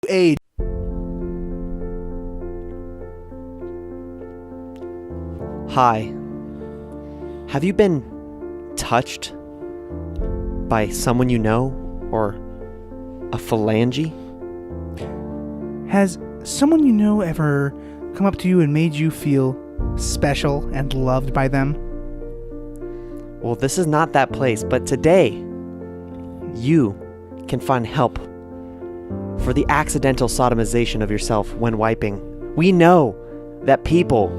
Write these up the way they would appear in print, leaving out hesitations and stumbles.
age. Hi. Have you been touched by someone you know or a phalange? Has someone you know ever come up to you and made you feel special and loved by them? Well, this is not that place, but today you can find help for the accidental sodomization of yourself when wiping. We know that people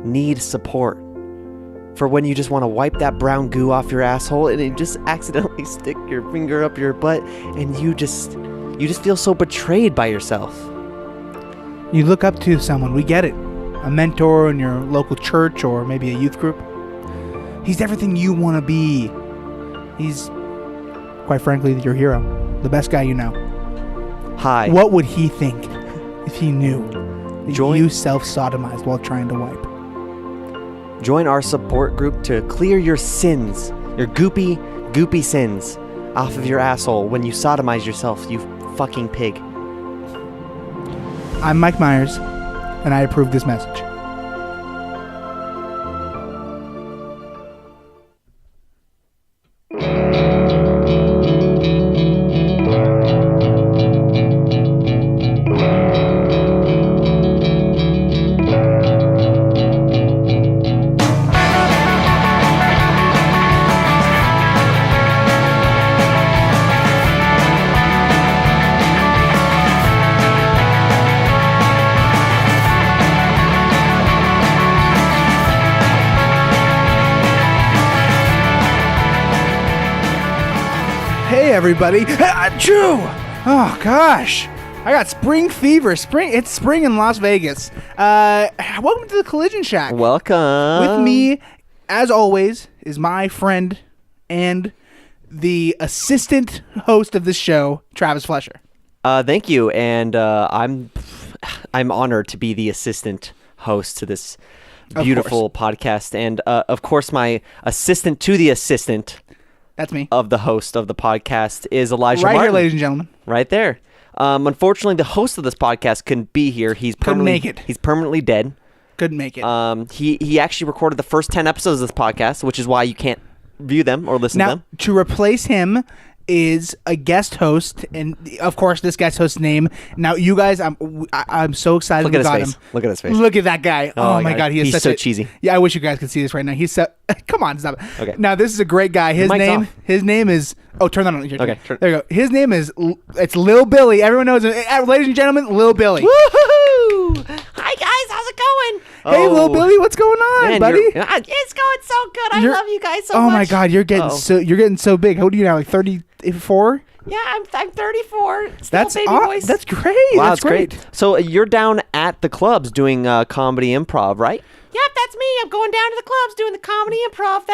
need support for when you just want to wipe that brown goo off your asshole and you just accidentally stick your finger up your butt and you just feel so betrayed by yourself. You look up to someone, we get it. A mentor in your local church or maybe a youth group. He's everything you want to be. He's, quite frankly, your hero. The best guy you know. Hi. What would he think if he knew that you self-sodomized while trying to wipe? Join our support group to clear your sins, your goopy sins off of your asshole when you sodomize yourself, you fucking pig. I'm Mike Myers, and I approve this message. Hey everybody! Achoo! Oh gosh, I got spring fever. It's spring in Las Vegas. Welcome to the Collision Shack. Welcome. With me, as always, is my friend and the assistant host of this show, Travis Flesher. Thank you, and I'm honored to be the assistant host to this beautiful podcast, and of course, my assistant to the assistant. That's me. Of the host of the podcast is Elijah right Martin. Here, ladies and gentlemen. Right there. Unfortunately, the host of this podcast couldn't be here. Couldn't make it. He's permanently dead. Couldn't make it. He actually recorded the first 10 episodes of this podcast, which is why you can't view them or listen to them. Now, to replace him is a guest host, and of course, this guest host's name. Now, you guys, I'm so excited. Look at his face. Look at his face. Look at that guy. Oh my God, he's so cheesy. Yeah, I wish you guys could see this right now. He's so. Come on, stop it. Okay. Now, this is a great guy. His name is. Oh, turn that on. Okay. There you go. His name is. It's Lil Billy. Everyone knows it. Ladies and gentlemen, Lil Billy. Woohoo! Hi guys, how's it going? Hey, Lil Billy, what's going on, buddy? It's going so good. I love you guys so much. Oh my God, you're getting so big. How old are you now? Like 34? Yeah, I'm 34. Still That's baby voice. That's great. Wow, that's great. So you're down at the clubs doing comedy improv, right? Yep, that's me. I'm going down to the clubs doing the comedy improv.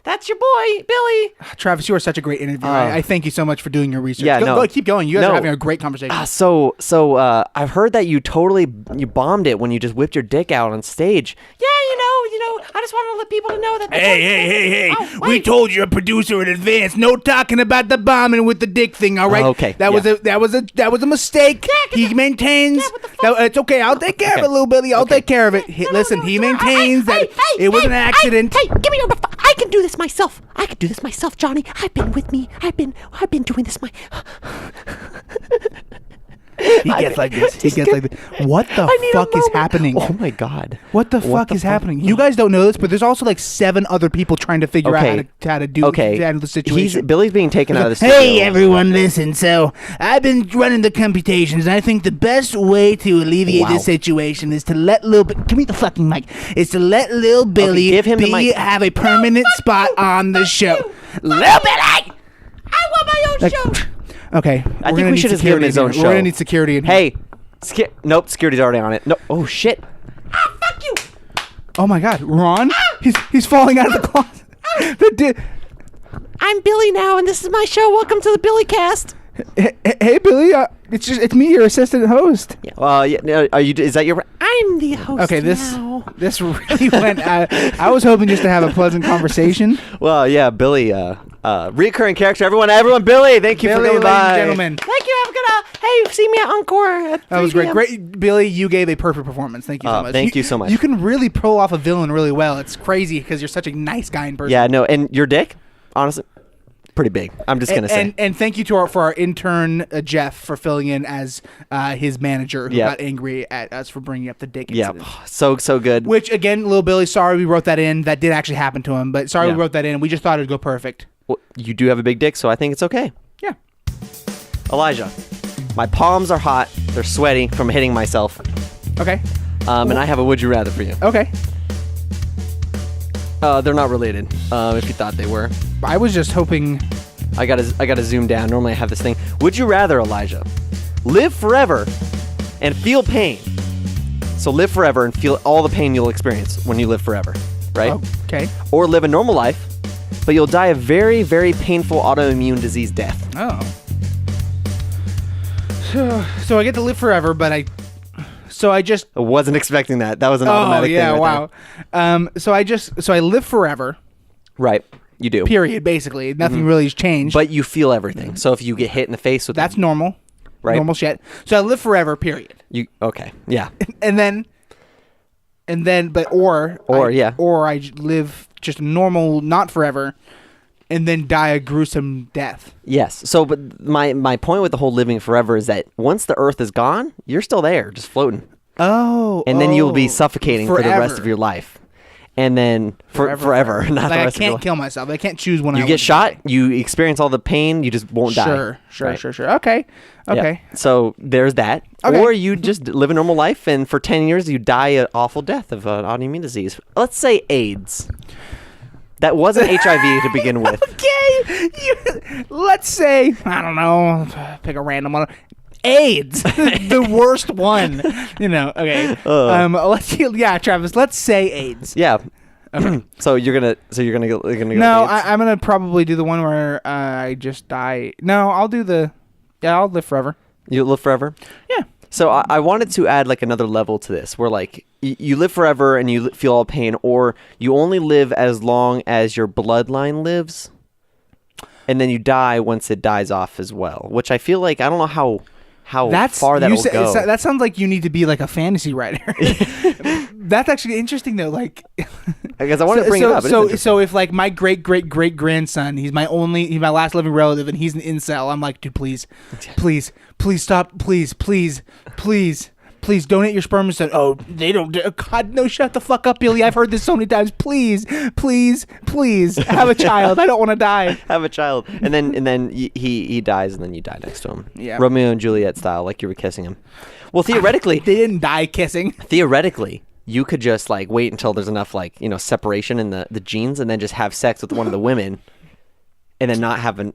That's your boy, Billy. Travis, you are such a great interviewer. I thank you so much for doing your research. Yeah, go, keep going. You guys are having a great conversation. So I've heard that you bombed it when you just whipped your dick out on stage. Yeah, I just wanted to let people know that. Hey! We told your producer in advance. No talking about the bombing with the dick thing. All right. Okay. That was a mistake. Yeah, he maintains. what the fuck? It's okay. I'll take care of it, little Billy. I'll take care of it. Listen, he maintains that it was an accident. Hey, give me your. I can do this myself. Johnny. I've been doing this He gets like this. What the fuck is happening? Oh my God. What the fuck is happening? You guys don't know this, but there's also like 7 other people trying to figure out how to handle the situation. Billy's being taken out of the studio. Hey everyone, listen. So I've been running the computations, and I think the best way to alleviate this situation is to let give me the fucking mic. Is to let Lil Billy give him the mic. have a permanent spot on the show. Lil Billy, I want my own show. Okay, I think we should just give him his own show. We're gonna need security in here. Hey, nope, security's already on it. No, oh shit. Fuck you. Oh my God, Ron, he's falling out of the closet. I'm Billy now, and this is my show. Welcome to the Billy Cast. Hey Billy, it's me, your assistant host. Yeah. Are you? Is that your? I'm the host. Okay, now. this really went. I was hoping just to have a pleasant conversation. Well, yeah, Billy. Reoccurring character. Everyone, Billy. Thank you Billy, for coming ladies by. and gentlemen. Thank you. I'm gonna. Hey, see me at Encore. At That was 3 great. Great, Billy. You gave a perfect performance. Thank you so much. Thank you so much. You can really pull off a villain really well. It's crazy because you're such a nice guy in person. Yeah, no, and your dick, honestly, pretty big. I'm just gonna say. And thank you to our intern Jeff for filling in as his manager who got angry at us for bringing up the dick incident. Yeah, so good. Which again, little Billy, sorry we wrote that in. That did actually happen to him, but sorry we wrote that in. We just thought it'd go perfect. Well, you do have a big dick, so I think it's okay. Yeah. Elijah, my palms are hot. They're sweaty from hitting myself. Okay. And I have a would you rather for you. Okay. They're not related. If you thought they were. I was just hoping. I gotta zoom down. Normally I have this thing. Would you rather, Elijah, live forever and feel pain? So live forever and feel all the pain you'll experience when you live forever, right? Okay. Or live a normal life, but you'll die a very, very painful autoimmune disease death. Oh. So I get to live forever, but I just. I wasn't expecting that. That was an automatic thing. Oh yeah! Right Wow. So I live forever. Right. You do. Period. Basically, nothing really has changed. But you feel everything. So if you get hit in the face with that's normal. Right. Normal shit. So I live forever. Period. you okay? Yeah. and then, but Or I live just normal, not forever, and then die a gruesome death. Yes. So, but my point with the whole living forever is that once the Earth is gone, you're still there, just floating. Oh. And then you'll be suffocating for the rest forever. of your life. And then forever. Not the I rest of your can't life. kill myself. I can't choose when You get shot, you experience all the pain, you just won't die. Sure. Right. Sure. Okay. Yeah. So there's that. Okay. Or you just live a normal life, and for 10 years you die an awful death of an autoimmune disease. Let's say AIDS. That wasn't HIV to begin with. Okay. Let's say, I don't know, pick a random one. AIDS, the worst one. Okay. Travis. Let's say AIDS. Yeah. Okay. So you're gonna go. No, No, I'm gonna probably do the one where I just die. No, I'll do I'll live forever. You live forever. Yeah. So I wanted to add like another level to this, where like you live forever and you feel all pain, or you only live as long as your bloodline lives, and then you die once it dies off as well. Which I feel like I don't know how far that will go. That sounds like you need to be like a fantasy writer. That's actually interesting though. Like, I guess I wanted to bring it up. So if like my great grandson, he's my last living relative, and he's an incel, I'm like, dude, please stop, please donate your sperm and said, oh, they don't. God, no, shut the fuck up, Billy. I've heard this so many times. Please have a child. I don't want to die. Have a child, and then he dies, and then you die next to him. Yeah, Romeo and Juliet style, like you were kissing him. Well, theoretically, they didn't die kissing. Theoretically, you could just like wait until there's enough like separation in the genes, and then just have sex with one of the women. And then not have an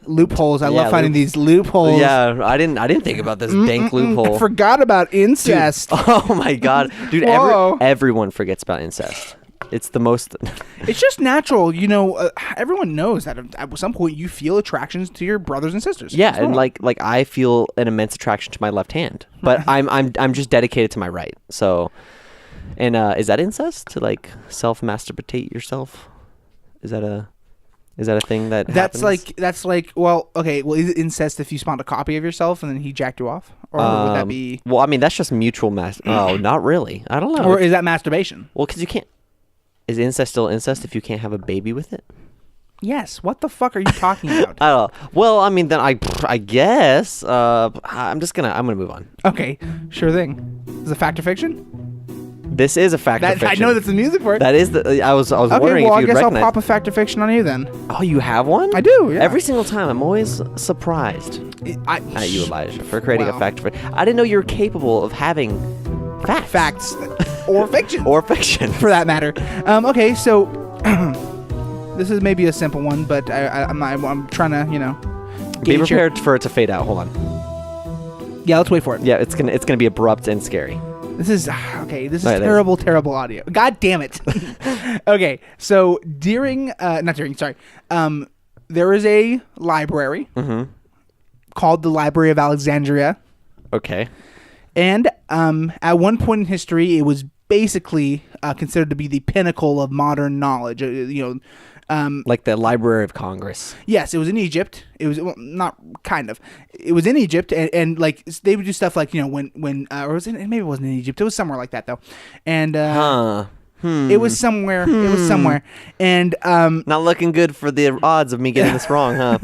loopholes. I love finding these loopholes. Yeah, I didn't think about this dank loophole. I forgot about incest. Dude, oh my god, dude! Everyone forgets about incest. It's the most. It's just natural, everyone knows that at some point you feel attractions to your brothers and sisters. Yeah, and like I feel an immense attraction to my left hand, but I'm just dedicated to my right. So, and is that incest to like self-masturbate yourself? Is that a thing that happens? Well, is it incest if you spawned a copy of yourself and then he jacked you off? Or would that be... Well, I mean, that's just mutual oh, not really. I don't know. Or is that masturbation? Well, because you can't... Is incest still incest if you can't have a baby with it? Yes. What the fuck are you talking about? I don't know. Well, I mean, then I guess... I'm gonna move on. Okay. Sure thing. Is it fact or fiction? This is a fact or fiction. I know that's the music for it. That is the... I was wondering if I you'd guess recognize... I'll pop a fact or fiction on you then. Oh, you have one? I do, yeah. Every single time. I'm always surprised at you, Elijah, for creating a fact or fiction. I didn't know you were capable of having facts. Or fiction. Or fiction. For that matter. Okay, so... this is maybe a simple one, but I'm trying to, Be prepared for it to fade out. Hold on. Yeah, let's wait for it. Yeah, it's gonna be abrupt and scary. This is terrible, terrible audio. God damn it. Okay, so there is a library called the Library of Alexandria. Okay. And at one point in history, it was basically considered to be the pinnacle of modern knowledge. Like the Library of Congress. Yes, it was in Egypt. It was not kind of. It was in Egypt, and like they would do stuff like when or was it? Maybe it wasn't in Egypt. It was somewhere like that though, and it was somewhere. It was somewhere, and not looking good for the odds of me getting this wrong, huh?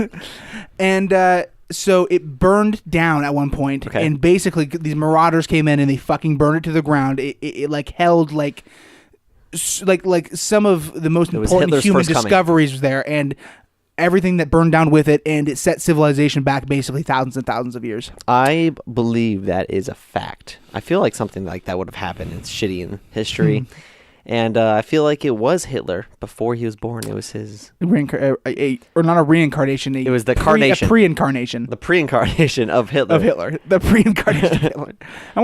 And so it burned down at one point, and basically these marauders came in and they fucking burned it to the ground. It like held like some of the most important Hitler's human first coming. discoveries was there, and everything that burned down with it, and it set civilization back basically thousands and thousands of years. I believe that is a fact. I feel like something like that would have happened. It's shitty in history. And I feel like it was Hitler before he was born. It was his... or not a reincarnation. It was the carnation. A pre-incarnation. The pre-incarnation of Hitler. The pre-incarnation of Hitler.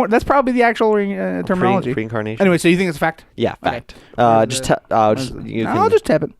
That's probably the actual terminology. Pre-incarnation. Anyway, so you think it's a fact? Yeah, fact. Okay. I'll just tap it.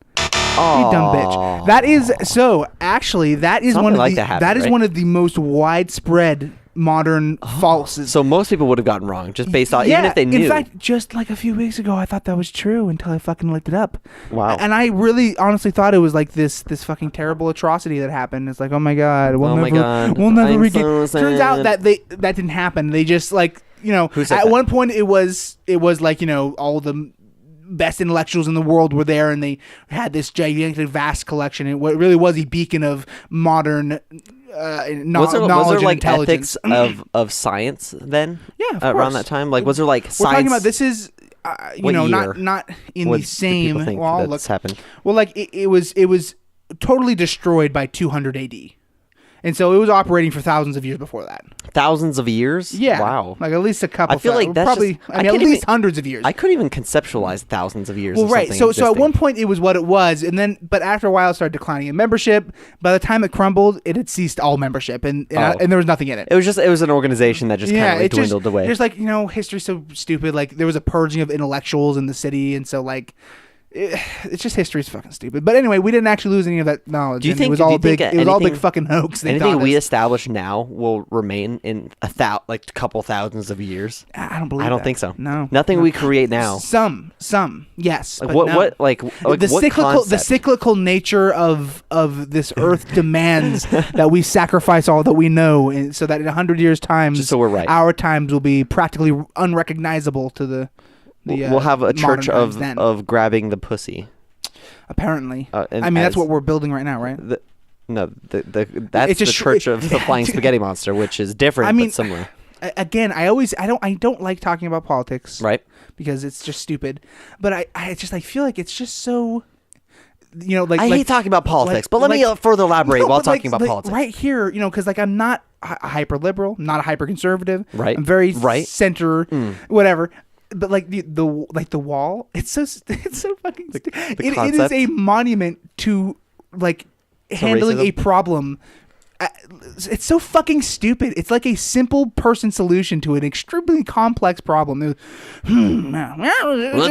Oh. You dumb bitch. That is... So, actually, that is one of like the... that happened, one of the most widespread modern falses. So most people would have gotten wrong just based on... even if they knew. In fact, just like a few weeks ago, I thought that was true until I fucking looked it up. Wow. And I really honestly thought it was like this fucking terrible atrocity that happened. It's like, oh my God. We'll never regain... Turns out that that didn't happen. They just like, at one point it was like, all the best intellectuals in the world were there, and they had this gigantic, vast collection. And what really was a beacon of modern knowledge was there like and intelligence. ethics of science then? Yeah, of around course. that time. Like, was there like science? We're talking about this is What year? not in What the same. do people think Well, that's happened? Well, like it was totally destroyed by 200 AD. And so it was operating for thousands of years before that. Thousands of years? Yeah. Wow. Like at least a couple. I feel like that's probably. just, at least hundreds of years. I couldn't even conceptualize thousands of years. Well, of right. something So at existing. one point it was what it was, but after a while it started declining in membership. By the time it crumbled, it had ceased all membership, and there was nothing in it. It was an organization that just kind of like dwindled away. There's like history's so stupid. Like there was a purging of intellectuals in the city, and so like. It's just history's fucking stupid. But anyway, we didn't actually lose any of that knowledge. Do you think it was all big? It was all anything- big fucking hoax. Anything we establish now will remain in a couple thousands of years? I don't believe. I don't that. think so. No, nothing we create now. Some, yes. Like but what? no. What? Like the cyclical nature of this earth demands that we sacrifice all that we know, and so that in 100 years' time, just so we're right, our times will be practically unrecognizable to the. We'll have a church of grabbing the pussy. Apparently, that's what we're building right now, right? That's the church of the flying spaghetti monster, which is different but similar. Again, I don't like talking about politics, right? Because it's just stupid. But I feel like it's just so. I hate talking about politics, but let me further elaborate while talking about politics. Right here, because I'm not a hyper liberal, not a hyper conservative. Right. I'm very center, whatever. But like the wall, it's so fucking. It is a monument to like handling racism? a problem. It's so fucking stupid. It's like a simple person solution to an extremely complex problem. Let's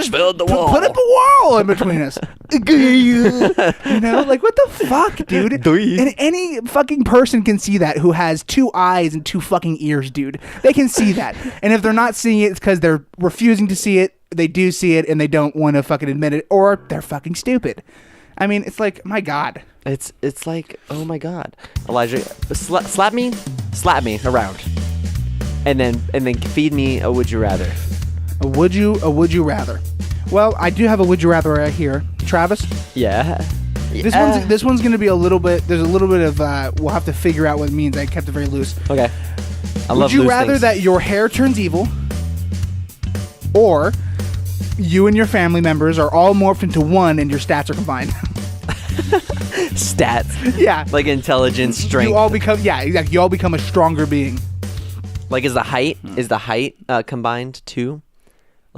build the wall. Put up a wall in between us. Like what the fuck, dude? And any fucking person can see that who has 2 eyes and 2 fucking ears, dude. They can see that. And if they're not seeing it, it's because they're refusing to see it. They do see it and they don't want to fucking admit it, or they're fucking stupid. I mean, it's like, my God. It's like, oh my God, Elijah, slap me around, and then feed me a would you rather. A would you rather? Well, I do have a would you rather right here, Travis. Yeah. This one's gonna be a little bit. There's a little bit of. We'll have to figure out what it means. I kept it very loose. Okay. Would you rather that your hair turns evil, or you and your family members are all morphed into one and your stats are combined? Stats. Yeah. Like intelligence, strength. You all become exactly. You all become a stronger being. Like is the height combined too?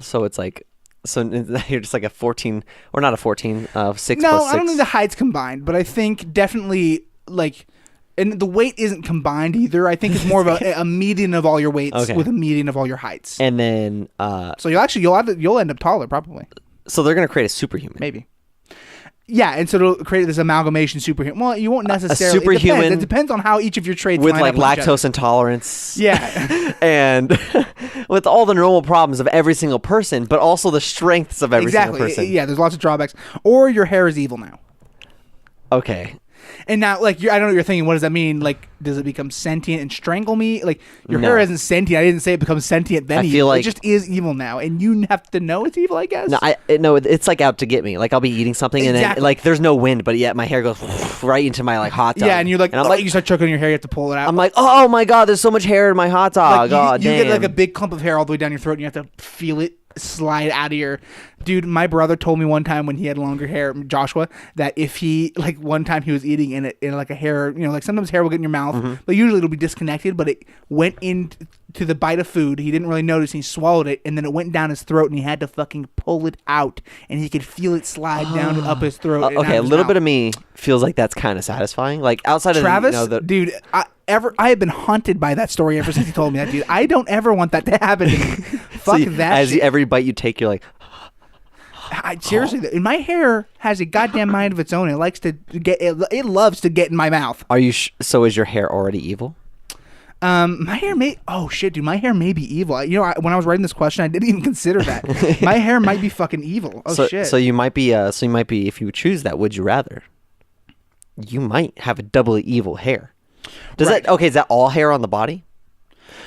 So it's like you're just like a 14 or not a 14 6 no, plus 6. No, I don't think the height's combined, but I think definitely like. And the weight isn't combined either. I think it's more of a median of all your weights with a median of all your heights. And then so you'll end up taller probably. So they're gonna create a superhuman. Maybe. Yeah, and so it'll create this amalgamation superhuman. Well, you won't necessarily. A superhuman. It depends on how each of your traits with line like up lactose intolerance. Yeah. And with all the normal problems of every single person, but also the strengths of every single person. Yeah, there's lots of drawbacks. Or your hair is evil now. Okay. And now, like, I don't know what you're thinking. What does that mean? Like, does it become sentient and strangle me? Like, your hair isn't sentient. I didn't say it becomes sentient then. I feel like it just is evil now, and you have to know it's evil, I guess. No, it's like out to get me. Like I'll be eating something and then like there's no wind, but yet my hair goes right into my like hot dog. Yeah, and you're like, and I'm like, you start choking your hair, you have to pull it out. I'm like, oh my god, there's so much hair in my hot dog. Like, you damn. get like a big clump of hair all the way down your throat, and you have to feel it slide out of your. Dude, my brother told me one time when he had longer hair, Joshua, that if he like one time he was eating and it like a hair, like sometimes hair will get in your mouth, but usually it'll be disconnected, but it went into the bite of food. He didn't really notice, and he swallowed it, and then it went down his throat, and he had to fucking pull it out, and he could feel it slide down and up his throat. Okay, a little bit of me feels like that's kind of satisfying. Like outside of Travis, dude, I have been haunted by that story ever since he told me that, dude. I don't ever want that to happen to me. Fuck that as shit. Every bite you take, you're like, seriously, my hair has a goddamn mind of its own. It likes to get. It loves to get in my mouth. Are you? So is your hair already evil? My hair may. Oh shit, dude, my hair may be evil. When I was writing this question, I didn't even consider that. My hair might be fucking evil. Oh shit. So you might be. If you would choose that, would you rather? You might have a doubly evil hair. Is that all hair on the body?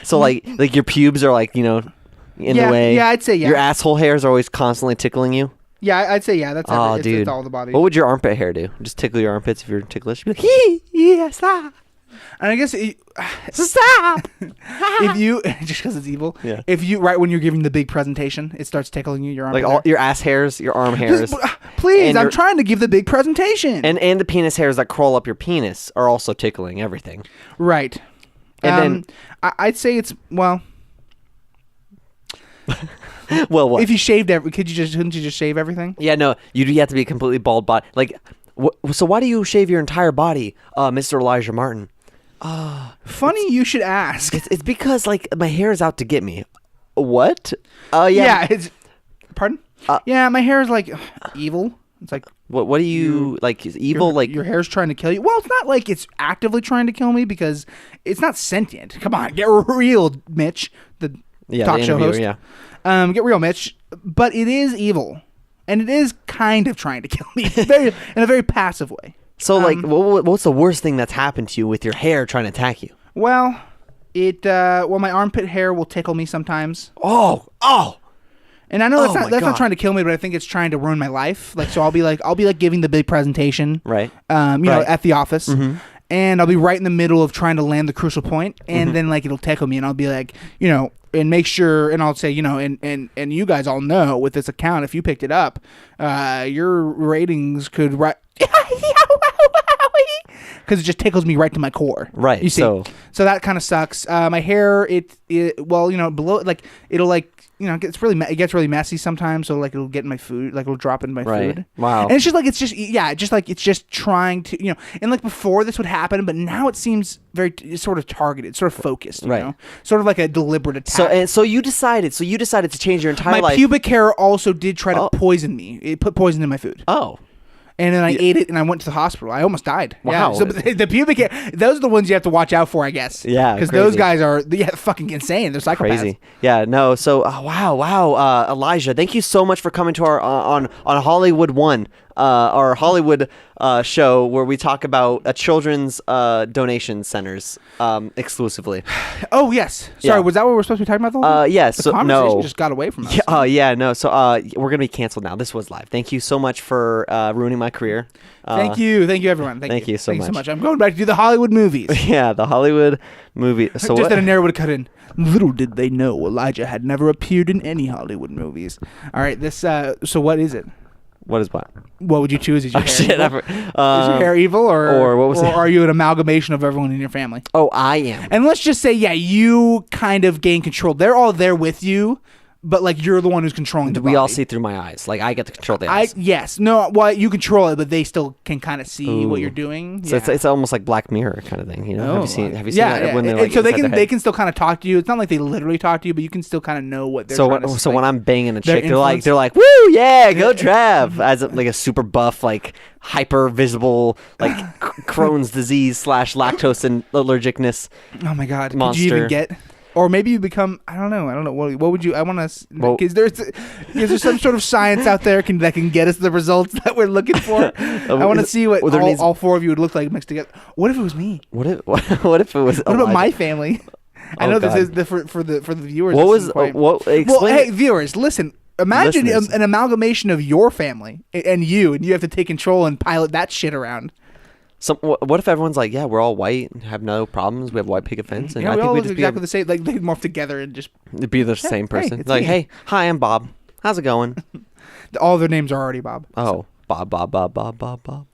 So like your pubes are like in the way. Yeah, I'd say yeah. Your asshole hairs are always constantly tickling you. Yeah, I'd say yeah. That's dude. It's all the body. What would your armpit hair do? Just tickle your armpits if you're ticklish? You'd be like, yeah, stop. And I guess stop. If you just because it's evil. Yeah. If you when you're giving the big presentation, it starts tickling you. Your arm. Like all your ass hairs, your arm hairs. Please, I'm trying to give the big presentation. And the penis hairs that crawl up your penis are also tickling everything. Right. And then I'd say it's well, what? If you shaved couldn't you just shave everything? Yeah, no, you have to be completely bald body. Like, so why do you shave your entire body, Mr. Elijah Martin? Funny you should ask. It's because like my hair is out to get me. What? Yeah. Yeah. Pardon? Yeah, my hair is like evil. It's like what do you like? Is evil like your hair's trying to kill you? Well, it's not like it's actively trying to kill me because it's not sentient. Come on, get real, Mitch. The talk show host. Yeah. Get real, Mitch. But it is evil, and it is kind of trying to kill me in a very passive way. So, like, what's the worst thing that's happened to you with your hair trying to attack you? Well, my armpit hair will tickle me sometimes. Oh! And I know that's not trying to kill me, but I think it's trying to ruin my life. Like, so I'll be like giving the big presentation, right? At the office, and I'll be right in the middle of trying to land the crucial point, and then like it'll tickle me, and I'll be like, and make sure, and I'll say, and you guys all know with this account, if you picked it up, your ratings could because it just tickles me right to my core. Right. You see, so that kind of sucks. My hair, below, like it'll like. It gets really messy sometimes, so like it'll get in my food, like it'll drop in my food. Wow. And it's just trying to, and like before this would happen, but now it seems very sort of targeted, sort of focused, right? Sort of like a deliberate attack. So you decided to change your entire life. My pubic hair also did try to poison me. It put poison in my food. Oh. And then I ate it, and I went to the hospital. I almost died. Wow. Yeah. So the pubic hair, those are the ones you have to watch out for, I guess. Yeah. Because those guys are fucking insane. They're psychopaths. Crazy. Yeah. No. So wow. Elijah, thank you so much for coming to our on Hollywood One, our Hollywood show where we talk about children's donation centers exclusively. Oh yes. Sorry, was that what we're supposed to be talking about? The whole yes. the so conversation no. just got away from us. Yeah. No. So we're gonna be canceled now. This was live. Thank you so much for ruining my career. Thank you, everyone. Thank you so much. I'm going back to do the Hollywood movies. Yeah, the Hollywood movie. So just that a narrator would have cut in. Little did they know Elijah had never appeared in any Hollywood movies. All right, this. So what is it? What is what? What would you choose? Is your hair evil? Is your hair evil, or what was it? Are you an amalgamation of everyone in your family? Oh, I am. And let's just say, you kind of gain control. They're all there with you, but like you're the one who's controlling the body. We all see through my eyes. Like I get to control the eyes. Yes. No. Well, you control it, but they still can kind of see what you're doing. So it's almost like Black Mirror kind of thing. Have you seen that? Yeah. When they're, so they can still kind of talk to you. It's not like they literally talk to you, but you can still kind of know what they're. So when I'm banging a chick, they're influence. like, woo, yeah, go Trav, as like a super buff, like hyper visible, like Crohn's disease / lactose and allergicness. Oh my God! Monster. Could you even get? Or maybe you become, I don't know. What would you, I want to, because there's some sort of science out there that can get us the results that we're looking for. I want to see what all four of you would look like mixed together. What if it was me? What if it was? What about my family? I know God. this is for the viewers. What was hey viewers, listen. Imagine an amalgamation of your family and you have to take control and pilot that shit around. What if everyone's like, yeah, we're all white and have no problems. We have white picket fence, and yeah, I we think all we look just exactly the same. Like they morph together and just be the same person. Hey, like, me. hey, hi, I'm Bob. How's it going? All their names are already Bob. Oh, so. Bob.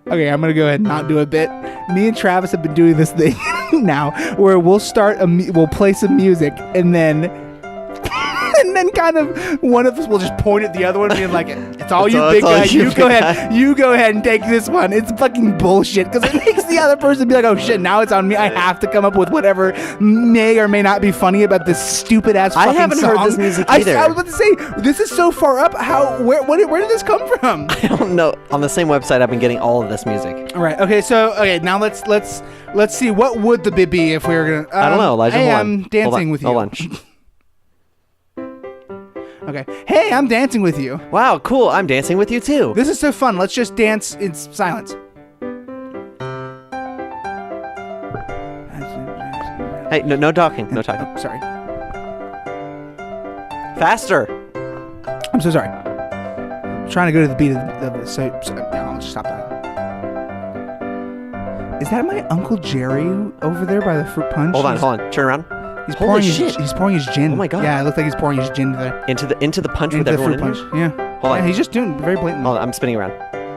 Okay, I'm gonna go ahead and not do a bit. Me and Travis have been doing this thing now, where we'll play some music, and then kind of one of us will just point at the other one, being like, "It's all you, big guy. You go ahead. You go ahead and take this one." It's fucking bullshit because it makes the other person be like, "Oh shit, now it's on me. I have to come up with whatever may or may not be funny about this stupid ass fucking song." I haven't heard this music either. I was about to say, this is so far up. Where did this come from? I don't know. On the same website, I've been getting all of this music. All right. Okay. Now let's see. What would the bit be if we were gonna? I don't know, Elijah. Hey, hold I'm on. dancing with you. Hold on. Okay. Hey, I'm dancing with you. Wow, cool. I'm dancing with you too. This is so fun. Let's just dance in silence. Hey, no talking. No talking. Oh, sorry. Faster. I'm so sorry. I'm trying to go to the beat of the so I'll just stop that. Is that my Uncle Jerry over there by the fruit punch? Hold on. Turn around. He's Holy pouring his gin. Oh my God. Yeah, it looked like he's pouring his gin there. Into the punch Into with the everyone fruit in punch. here? Yeah. Hold on. Yeah, he's just doing it very blatantly. Hold on, I'm spinning around.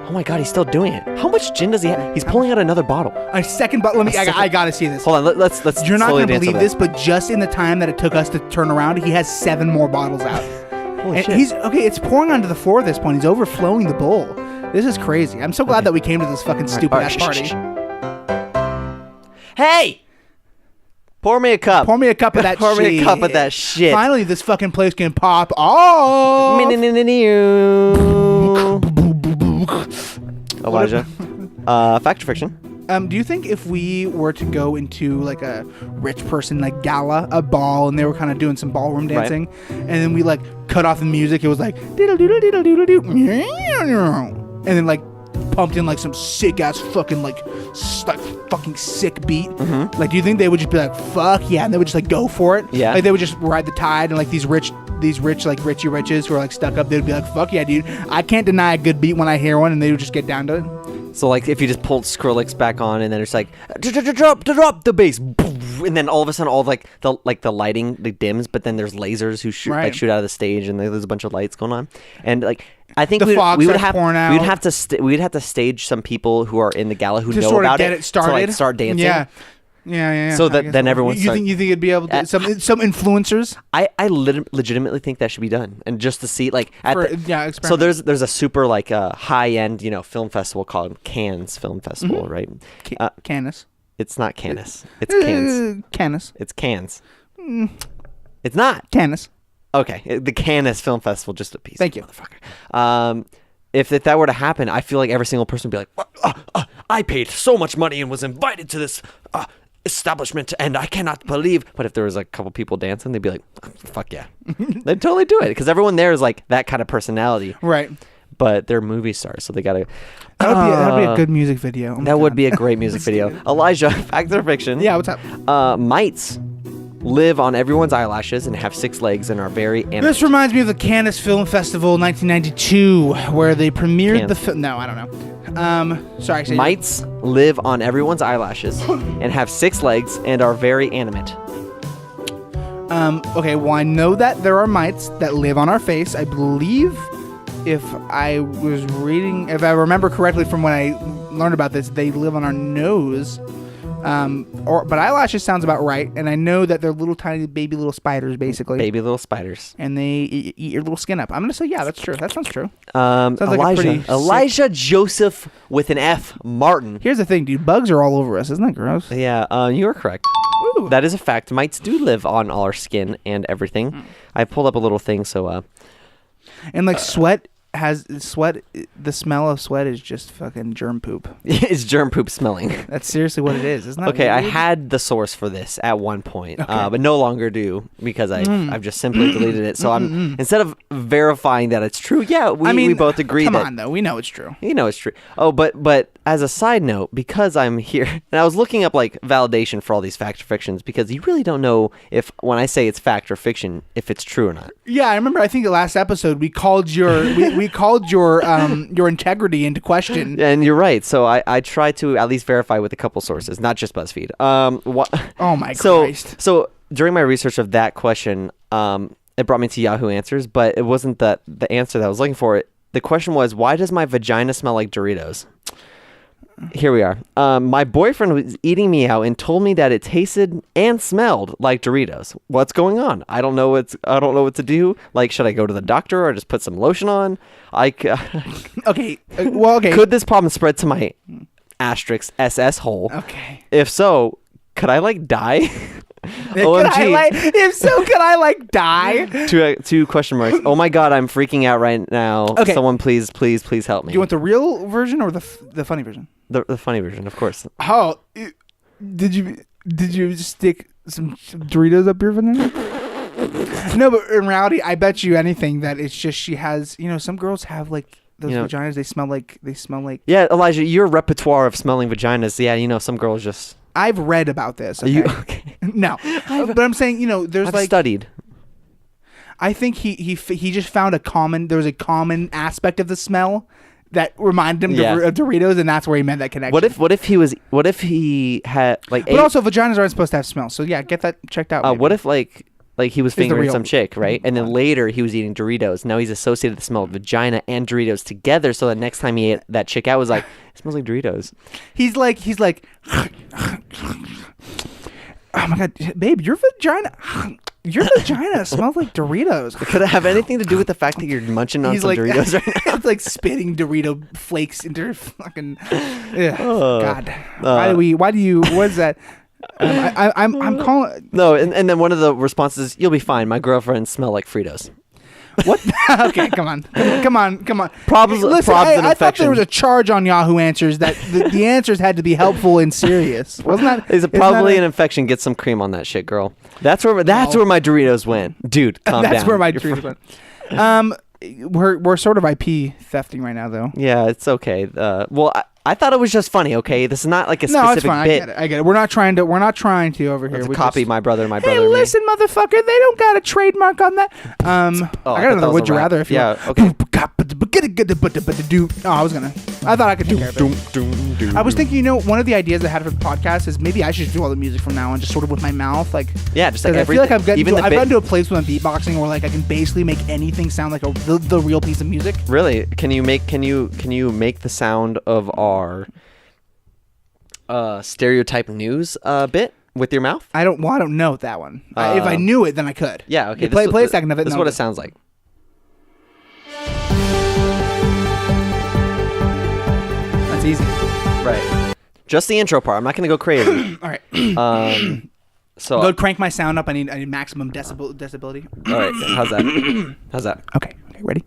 Oh my God, he's still doing it. How much gin does he have? He's pulling out another bottle. A second bottle. I gotta see this. Hold on, let's You're not slowly gonna dance believe over this, but just in the time that it took us to turn around, he has 7 more bottles out. Holy and shit. he's okay. It's pouring onto the floor at this point. He's overflowing the bowl. This is crazy. I'm so glad that we came to this fucking stupid ass party. Hey! Pour me a cup. Pour me a cup of that Pour shit. me a cup of that shit. Finally, this fucking place can pop off. Elijah. Fact or fiction? Do you think if we were to go into like a rich person like gala, a ball, and they were kind of doing some ballroom dancing, and then we like cut off the music, it was like diddle diddle diddle diddle diddle, and then like pumped in like some sick ass fucking like fucking sick beat. Mm-hmm. Like, do you think they would just be like, fuck yeah, and they would just like go for it? Yeah. Like they would just ride the tide, and like these rich like Richie Riches who are like stuck up, they'd be like, fuck yeah, dude, I can't deny a good beat when I hear one, and they would just get down to it. So like if you just pulled Skrillex back on and then it's like drop the bass, and then all of a sudden all of like the lighting dims, but then there's lasers who shoot out of the stage, and there's a bunch of lights going on, and like I think we would have to stage some people who are in the gala who know about it to like start dancing. Yeah. So that then everyone. You think it'd be able to some influencers? I legitimately think that should be done, and just to see like so there's a super like high end film festival called Cannes Film Festival, right? Cannes. It's not Cannes. It's Cannes. Cannes. It's Cannes. It's not Cannes. Okay, the Cannes Film Festival, just a piece. Thank you, motherfucker. If that were to happen, I feel like every single person would be like, I paid so much money and was invited to this establishment, and I cannot believe. But if there was a couple people dancing, they'd be like, fuck yeah. They'd totally do it, because everyone there is like that kind of personality. Right. But they're movie stars, so they gotta. That'd be a good music video. That would be a great music video. Elijah, fact or fiction? Yeah, what's up? Mites live on everyone's eyelashes and have 6 legs and are very animate. This reminds me of the Cannes Film Festival 1992, where they premiered the film. No, I don't know. Sorry. Mites live on everyone's eyelashes and have 6 legs and are very animate. Okay, well, I know that there are mites that live on our face. I believe, if I remember correctly from when I learned about this, they live on our nose. But eyelashes sounds about right, and I know that they're little tiny baby little spiders, basically. Baby little spiders. And they eat your little skin up. I'm gonna say, yeah, that's true. That sounds true. Sounds Elijah Joseph with an F Martin. Here's the thing, dude. Bugs are all over us. Isn't that gross? Yeah, you are correct. Ooh. That is a fact. Mites do live on all our skin and everything. I pulled up a little thing, so. And like sweat has sweat. The smell of sweat is just fucking germ poop. It's germ poop smelling. That's seriously what it is. Isn't that Okay, I weird? had the source for this at one point, Okay. but no longer do because I've just simply deleted it. So I'm instead of verifying that it's true, we both agree come that on though, we know it's true. it's true. Oh, but as a side note, because I'm here and I was looking up like validation for all these fact or fictions because you really don't know if when I say it's fact or fiction if it's true or not. Yeah, I remember. I think the last episode we called your we called your integrity into question. And you're right. So I try to at least verify with a couple sources, not just BuzzFeed. Oh my so, Christ! So during my research of that question, it brought me to Yahoo Answers, but it wasn't the answer that I was looking for. The question was, why does my vagina smell like Doritos? Here we are. My boyfriend was eating me out and told me that it tasted and smelled like Doritos. What's going on? I don't know what to do. Like, should I go to the doctor or just put some lotion on? Okay. Well, okay. Could this problem spread to my asterisk SS hole? Okay. If so, could I like die? OMG. If so, could I die? Two question marks. Oh my god, I'm freaking out right now. Okay. Someone please help me. Do you want the real version or the funny version? The funny version, of course. Oh, did you stick some Doritos up your vagina? No, but in reality, I bet you anything that it's just she has. Some girls have like those vaginas. They smell like. Yeah, Elijah, your repertoire of smelling vaginas. Yeah, some girls just. I've read about this. Okay? Are you okay? No, but I'm saying there's I've studied. I think he just found there was a common aspect of the smell that reminded him of Doritos, and that's where he made that connection. What if he had like? But also, vaginas aren't supposed to have smell. So yeah, get that checked out. What if like he was fingering some chick, right? And then Mm-hmm. later he was eating Doritos. Now he's associated the smell of vagina and Doritos together. So the next time he ate that chick out was like, it smells like Doritos. He's like, oh my god, babe, your vagina smells like Doritos. Could it have anything to do with the fact that you're munching on some Doritos right now? It's like spitting Dorito flakes into your fucking. God, what is that? I'm calling. No, and then one of the responses, "You'll be fine. My girlfriends smell like Fritos." What? Okay, come on. Problems. Listen, and I thought infection. there was a charge on Yahoo Answers that the answers had to be helpful and serious. Wasn't that? Is it probably an infection? Get some cream on that shit, girl. That's where my Doritos went, dude. Calm down. That's where my Doritos went. We're sort of IP thefting right now, though. Yeah, it's okay. Well, I thought it was just funny. Okay, this is not like a specific No, it's fine. bit. I get it. We're not trying to over here. To We copy just- my brother and my brother. Hey, and me. listen, motherfucker! They don't got a trademark on that. I got another. Would you rather? If you yeah. want. Okay. Oh, I was gonna. I thought I could take care of it. I was thinking, one of the ideas I had for the podcast is maybe I should do all the music from now on, just sort of with my mouth, like. Yeah, just like I feel like I've gotten even to a place with my beatboxing where like I can basically make anything sound like the real piece of music. Really? Can you make the sound of our stereotype news bit with your mouth? I don't know that one. If I knew it, then I could. Yeah. Okay. Play a second of it. This is what it sounds like. That's easy. Right. Just the intro part. I'm not gonna go crazy. All right. So go crank my sound up. I need maximum decibelity. All right. How's that? How's that? Okay. Ready?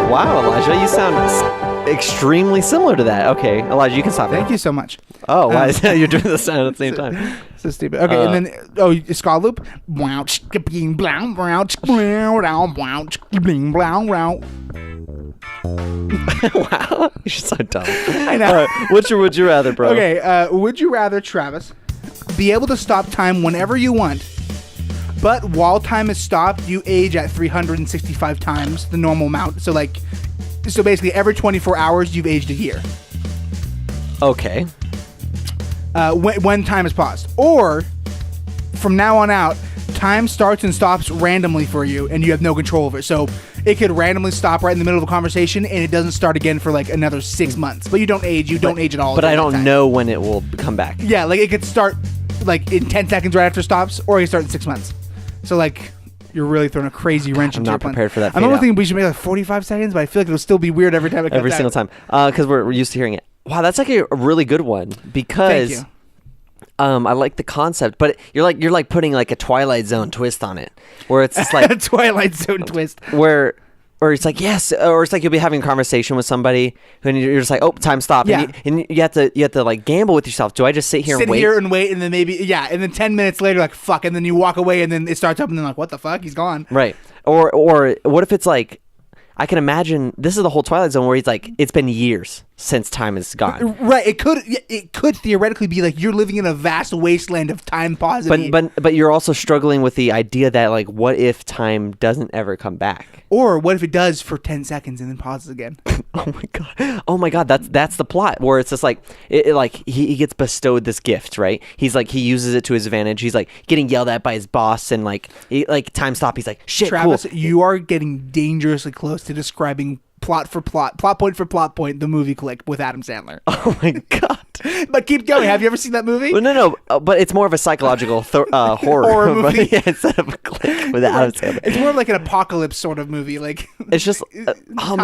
Wow, Elijah, you sound extremely similar to that. Okay, Elijah, you can stop. Thank you so much. Oh, why is that? You're doing the sound at the same time. So stupid. Okay, and then ska loop. Wow, you're so dumb. I know. Would you rather, bro? Okay, would you rather, Travis, be able to stop time whenever you want, but while time is stopped, you age at 365 times the normal amount? So basically every 24 hours, you've aged a year. Okay. When time is paused. Or, from now on out, time starts and stops randomly for you, and you have no control over it. So, it could randomly stop right in the middle of a conversation, and it doesn't start again for another 6 months. But you don't age. You don't age at all. But I don't know when it will come back. Yeah, it could start in 10 seconds right after it stops, or it can start in 6 months. So You're really throwing a crazy wrench into I'm your not plan. prepared for that. I'm almost thinking we should make like 45 seconds, but I feel like it'll still be weird every time it comes Every single time. Because we're used to hearing it. Wow, that's like a really good one because Thank you. I like the concept, but you're like putting like a Twilight Zone twist on it, where it's just like Twilight Zone twist. where it's like yes, or it's like you'll be having a conversation with somebody and you're just like, oh, time stop, Yeah. and you have to like gamble with yourself. Do I just sit here and wait? And then maybe and then 10 minutes later like fuck, and then you walk away and then it starts up and then like what the fuck, he's gone. Right. Or what if it's like, I can imagine this is the whole Twilight Zone where he's like, it's been years since time is gone. Right. It could theoretically be like you're living in a vast wasteland of time pausing. But you're also struggling with the idea that like, what if time doesn't ever come back? Or what if it does for 10 seconds and then pauses again? Oh my god, that's the plot where it's just like like he gets bestowed this gift, right? He's like, he uses it to his advantage. He's like getting yelled at by his boss and like time stop. He's like, shit, Travis, cool. you are getting dangerously close to describing plot point for plot point, the movie Click with Adam Sandler. Oh my god. But keep going. Have you ever seen that movie? Well, no, but it's more of a psychological horror Horror movie. Yeah, instead of a Click with Adam Sandler. It's more like an apocalypse sort of movie. Like It's just oh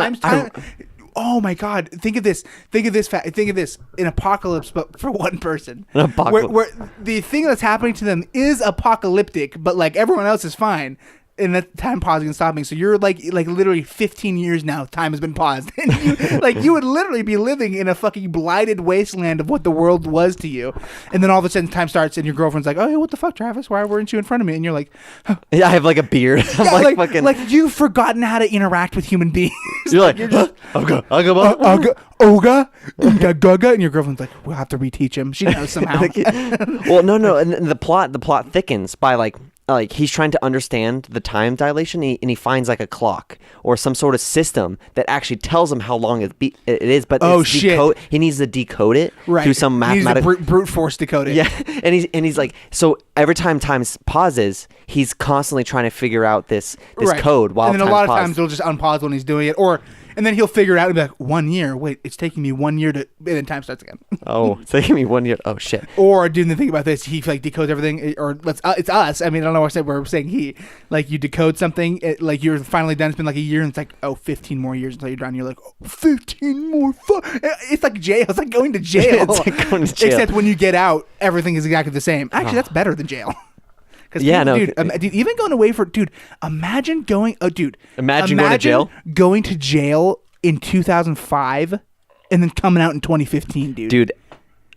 my god! Think of this. Think of this. An apocalypse, but for one person. An apocalypse. Where the thing that's happening to them is apocalyptic, but like everyone else is fine. And that time pausing and stopping. So you're like literally 15 years now. Time has been paused. And you would literally be living in a fucking blighted wasteland of what the world was to you. And then all of a sudden time starts and your girlfriend's like, oh, hey, what the fuck, Travis? Why weren't you in front of me? And you're like, yeah, I have like a beard. I'm fucking like you've forgotten how to interact with human beings. You're like, Oga, and your girlfriend's like, we'll have to reteach him. She knows somehow. Well, no, and the plot thickens by like he's trying to understand the time dilation, and he finds like a clock or some sort of system that actually tells him how long it is. But shit, he needs to decode it through some mathematical brute force decode it. Yeah, and he's like, so every time time pauses, he's constantly trying to figure out this code while and then a lot of times he'll just unpause when he's doing it, and then he'll figure it out and be like, 1 year. Wait, it's taking me 1 year to... And then time starts again. Oh, it's taking me 1 year. Oh, shit. Or, dude, the thing about this, he like decodes everything. Or it's us. I mean, I don't know what I said. We're saying he. Like, you decode something. Like, you're finally done. It's been like a year. And it's like, 15 more years until you're done. You're like, 15 more... It's like jail. It's like going to jail. It's like going to jail. Except when you get out, everything is exactly the same. Actually, that's better than jail. Yeah, no, dude, even going away for... Dude, imagine going... Imagine going to jail? Going to jail in 2005 and then coming out in 2015, dude.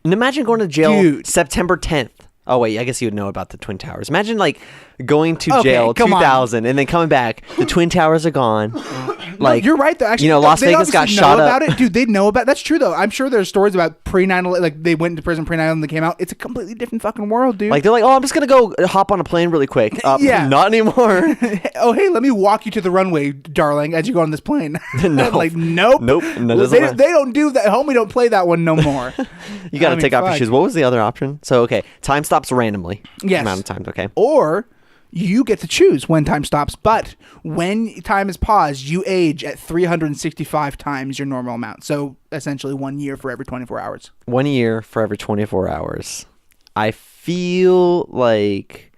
And imagine going to jail September 10th. Oh wait, I guess you would know about the Twin Towers. Imagine like going to jail 2000 and then coming back. The Twin Towers are gone. Like, no, you're right though. Actually, Las Vegas got shot up. It. Dude, they know about. That's true though. I'm sure there's stories about pre-9/11. Like they went into prison pre-9/11 and they came out. It's a completely different fucking world, dude. Like they're like, oh, I'm just gonna go hop on a plane really quick. Yeah, not anymore. Oh, hey, let me walk you to the runway, darling, as you go on this plane. No. Like, nope. They don't do that. Homie, don't play that one no more. You got to take off your shoes. What was the other option? So okay, time stops randomly. Yes. Amount of times. Okay. Or you get to choose when time stops, but when time is paused, you age at 365 times your normal amount. So essentially 1 year for every 24 hours. 1 year for every 24 hours. I feel like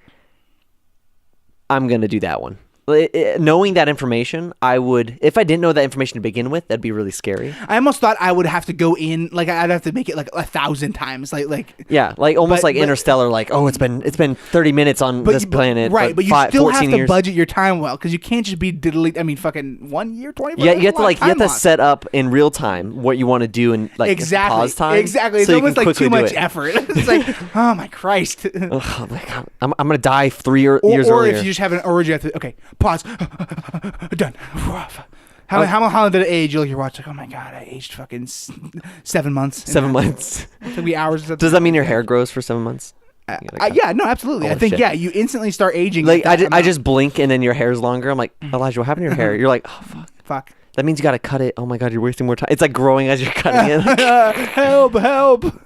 I'm going to do that one. Knowing that information, I would, if I didn't know that information to begin with, that'd be really scary. I almost thought I would have to go in, like I'd have to make it like 1,000 times, like yeah, like almost like Interstellar, like it's been 30 minutes on this planet, right? But you still have to years. budget your time well, because you can't just be diddly. I mean, fucking 1 year, 24. Yeah, you have to set up in real time what you want to do and like pause time. Exactly, it's almost like too much effort. It's like, oh my Christ. Oh my God, I'm gonna die 3 years earlier. Or if you just have an urge, you have to pause. Done. How long did it age? You look at your watch like, oh my God, I aged fucking 7 months. 7 months. It took me hours. Does that mean your hair grows for 7 months? Yeah, no, absolutely. I think, you instantly start aging. Like I just blink and then your hair's longer. I'm like, Elijah, what happened to your hair? You're like, oh, fuck. That means you got to cut it. Oh my God, you're wasting more time. It's like growing as you're cutting it. Help. All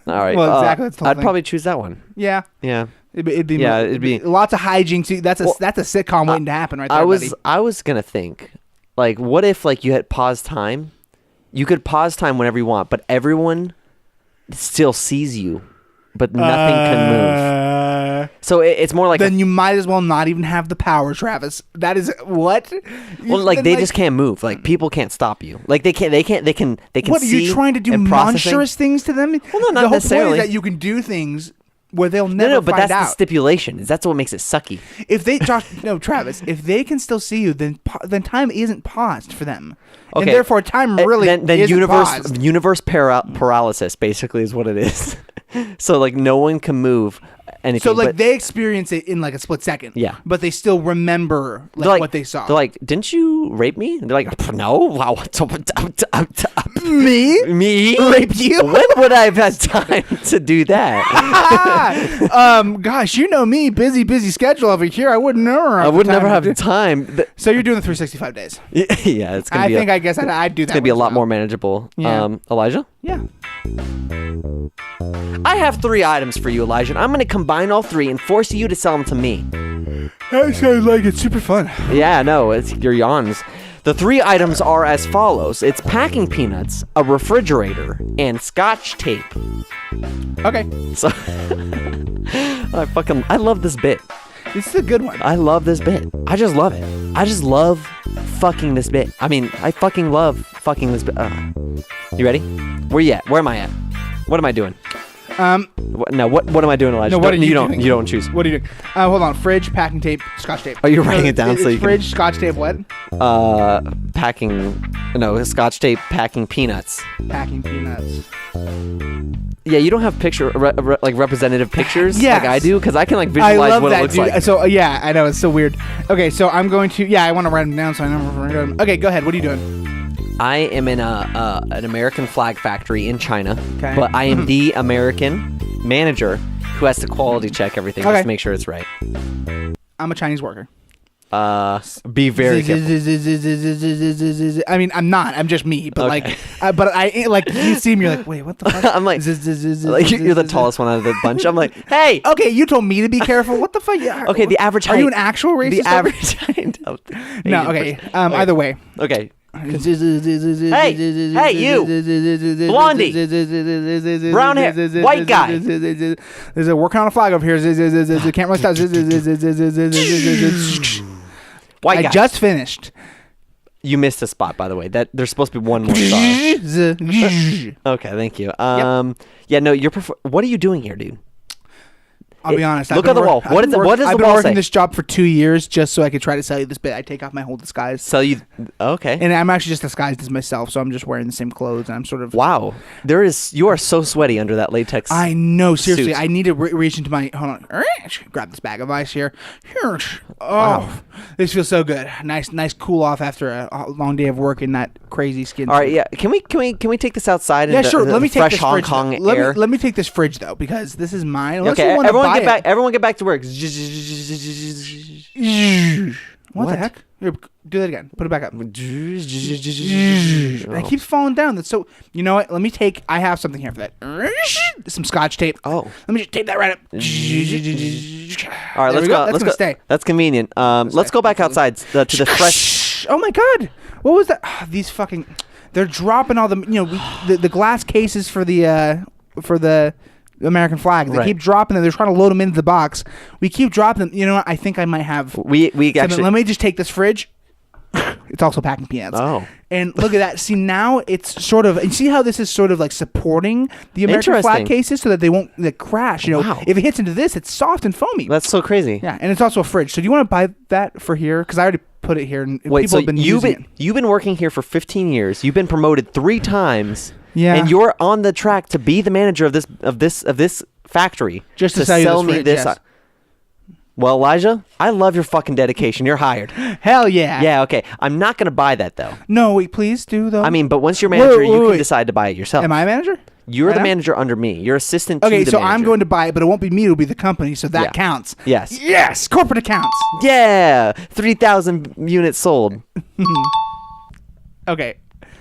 right. Well, exactly. That's the whole I'd thing. probably choose that one. Yeah. Yeah. It'd be lots of hijinks. That's a sitcom waiting to happen right there. I was gonna think, like, what if like you had pause time? You could pause time whenever you want, but everyone still sees you, but nothing can So it's more like then you might as well not even have the power, Travis. That is what? well, like they just can't move. Like people can't stop you. Like they can. What are you trying to do? Monstrous things to them? Well, no, not the whole necessarily. point is that you can do things where they'll never No, but find that's out. the stipulation. That's what makes it sucky. If they, Travis, if they can still see you, then time isn't paused for them, and Okay. therefore time really then isn't paused. universe paralysis basically is what it is. So like no one can move anything. So like but they experience it in like a split second. Yeah. But they still remember they're like what they saw. They're like, didn't you rape me? And they're like, no. Wow. Me? Me? Rape you? When would I have had time to do that? Gosh, you know me, busy schedule over here. I would never. I would never have time. So you're doing the 365 days. Yeah, it's gonna be. I guess I'd do that. It's gonna be a once lot in more while. manageable. Yeah. Elijah, Yeah. I have 3 items for you, Elijah. And I'm gonna combine all 3 and force you to sell them to me. That sounds like it's super fun. Yeah, no, it's your yawns. The 3 items are as follows. It's packing peanuts, a refrigerator, and scotch tape. Okay. So I love this bit. This is a good one. I love this bit. I just love it. I just love fucking this bit. I mean, I fucking love fucking this bit. You ready? Where you at? Where am I at? What am I doing? What am I doing, Elijah? No, what are you doing? You don't choose. What are you doing? Hold on. Fridge, packing tape, scotch tape. Oh, you're writing it down it's so you can- fridge, scotch tape, what? Scotch tape, packing peanuts. Packing peanuts. Yeah, you don't have representative pictures Yes. like I do, because I can like I visualize love what that, it looks dude. like. So yeah, I know it's so weird. Okay, so I'm going to. Yeah, I want to write them down so I know. Okay, go ahead. What are you doing? I am in an American flag factory in China, Okay. but I am the American manager who has to quality check everything just Okay. to make sure it's right. I'm a Chinese worker. Be very careful. I mean, I'm not. I'm just me. But Okay. but I like you see me. You're like, wait, what the fuck? I'm like you're the tallest one out of the bunch. I'm like, hey. Okay, you told me to be careful. What the fuck? Okay, the average height. Are you an actual racist? The average height. Of the No. Asian Okay. person. Either way. Okay. Hey, you, blondie, brown hair, white guy. There's a working on a flag over here. Can't really stop. White guy. I just finished. You missed a spot, by the way. That there's supposed to be one more star. Okay, thank you. Yeah, no, what are you doing here, dude? I'll be honest. Look at the wall. What does the wall I've been working say? this job for 2 years just so I could try to sell you this bit. I take off my whole disguise. So you, okay. And I'm actually just disguised as myself, so I'm just wearing the same clothes, and I'm sort of... Wow. You are so sweaty under that latex. I know, seriously. suit. I need to reach into my... Hold on. Grab this bag of ice here. Oh, Wow. This feels so good. Nice cool off after a long day of work in that crazy skin All right, suit. yeah. Can we take this outside? Yeah, in sure. The Let me take fresh this Hong fridge. Kong though. air. Let me take this fridge though, because this is mine. Unless Okay, you wanna everyone buy get back. it. Everyone get back to work. What What? the heck? Here, do that again. Put it back up. It Oh. keeps falling down. That's so. You know what? Let me take. I have something here for that. Some scotch tape. Oh. Let me just tape that right up. All right, There let's we go. That's Let's gonna go. stay. That's convenient. Let's go back outside to the fresh. Oh my god! What was that? These fucking. They're dropping all the. The glass cases for the American flag. They Right. keep dropping them. They're trying to load them into the box. We keep dropping them. You know what? I think I might have. We actually. Let me just take this fridge. It's also packing peanuts. Oh. And look at that. See, now it's sort of... And see how this is sort of like supporting the American flag Interesting. cases so that they won't crash. Wow. If it hits into this, it's soft and foamy. That's so crazy. Yeah, and it's also a fridge. So do you want to buy that for here? Because I already put it here. And Wait, people so have been using it. you've been working here for 15 years. You've been promoted 3 times. Yeah. And you're on the track to be the manager of this factory. Just to sell you this fridge, yes. Well, Elijah, I love your fucking dedication. You're hired. Hell yeah. Yeah, okay. I'm not gonna buy that though. No, wait, please do though. I mean, but once you're manager, you can wait. decide to buy it yourself. Am I a manager? You're Right the now? manager under me. You're assistant to Okay, the so manager. I'm going to buy it, but it won't be me. It'll be the company, so that Yeah. counts. Yes. Yes, corporate accounts. Yeah, 3,000 units sold. Okay.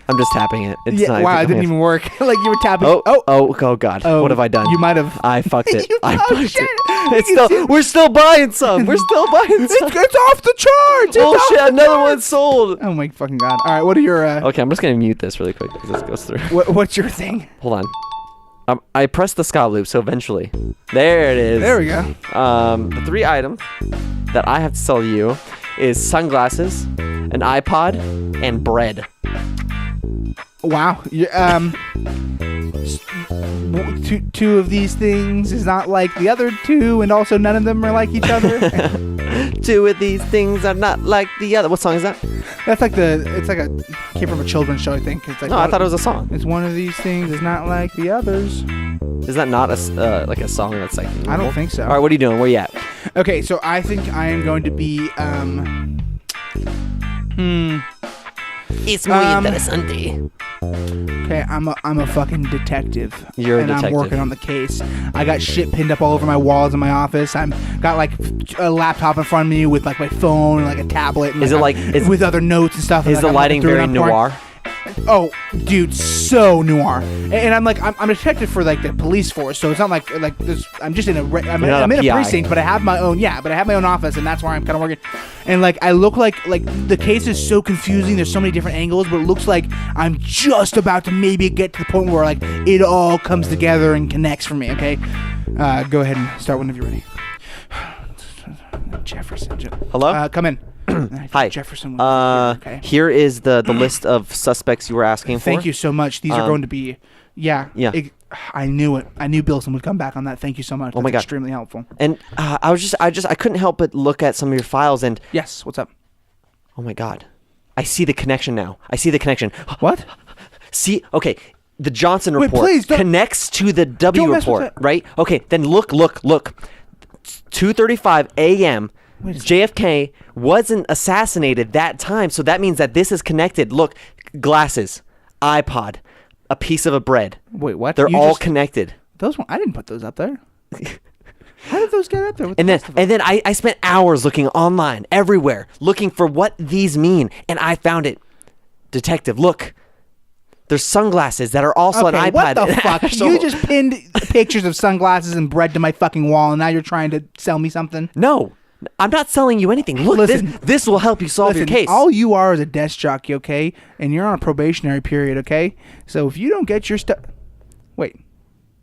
I'm just tapping it. It's Yeah, not wow, it didn't even work. Like you were tapping. Oh God! Oh, What have I done? you might have- I fucked it. You- I oh, fucked shit. it. You It's can see- still. We're still buying some. We're still buying some. It's off the charts. It's Oh off shit! the Another charts. one sold. Oh my fucking god! All right, what are your? Okay, I'm just gonna mute this really quick as this goes through. What's your thing? Hold on. I pressed the Scott loop, so eventually. There it is. There we go. The 3 items that I have to sell you is sunglasses, an iPod, and bread. Wow. Two of these things is not like the other two, and also none of them are like each other. 2 of these things are not like the other. What song is that? That's like it's like came from a children's show, I think. It's like No, I thought it was a song. It's one of these things is not like the others. Is that not like a song that's like normal? I don't think so. All right, what are you doing? Where you at? Okay, so I think I am going to be It's muy interesante. Okay, I'm a fucking detective. You're a and detective. I'm working on the case. I got shit pinned up all over my walls in my office. I'm got like a laptop in front of me with like my phone and like a tablet. And, Is it like with other notes and stuff? Is and, the like, I'm lighting looking through it, very I'm pouring- noir? Oh, dude, so noir. And I'm like, I'm a detective for like the police force, so it's not like this. I'm just in I'm You're not in a a PI. precinct, but I have my own. Yeah, but I have my own office, and that's where I'm kind of working. And like, I look like the case is so confusing. There's so many different angles, but it looks like I'm just about to maybe get to the point where like it all comes together and connects for me. Okay, go ahead and start whenever you're ready. Jefferson. Hello? Come in. Hi. Jefferson. Okay. Here is the list of suspects you were asking for. Thank you so much. These are going to be, yeah. Yeah. I knew it. I knew Bilson would come back on that. Thank you so much. Oh That's my God. extremely helpful. And I couldn't help but look at some of your files and, Yes. What's up? oh my God, I see the connection now. I see the connection. What? See, okay, the Johnson Wait, report please, don't- connects to the W Don't mess with report, that. right? Okay, then look. 2:35 a.m. Wait a second. JFK wasn't assassinated that time, so that means that this is connected. Look, glasses, iPod, a piece of a bread. Wait, what? They're You all just- connected. Those one. I didn't put those up there. How did those get up there? With And the then, rest of them? and then I spent hours looking online, everywhere, looking for what these mean, and I found it. Detective, look. There's sunglasses that are also Okay, an iPad. what the and fuck? actual- You just pinned pictures of sunglasses and bread to my fucking wall, and now you're trying to sell me something? No, I'm not selling you anything. Look, Listen. this will help you solve your Listen, case. all you are is a desk jockey, okay? And you're on a probationary period, okay? So if you don't get your stuff... Wait,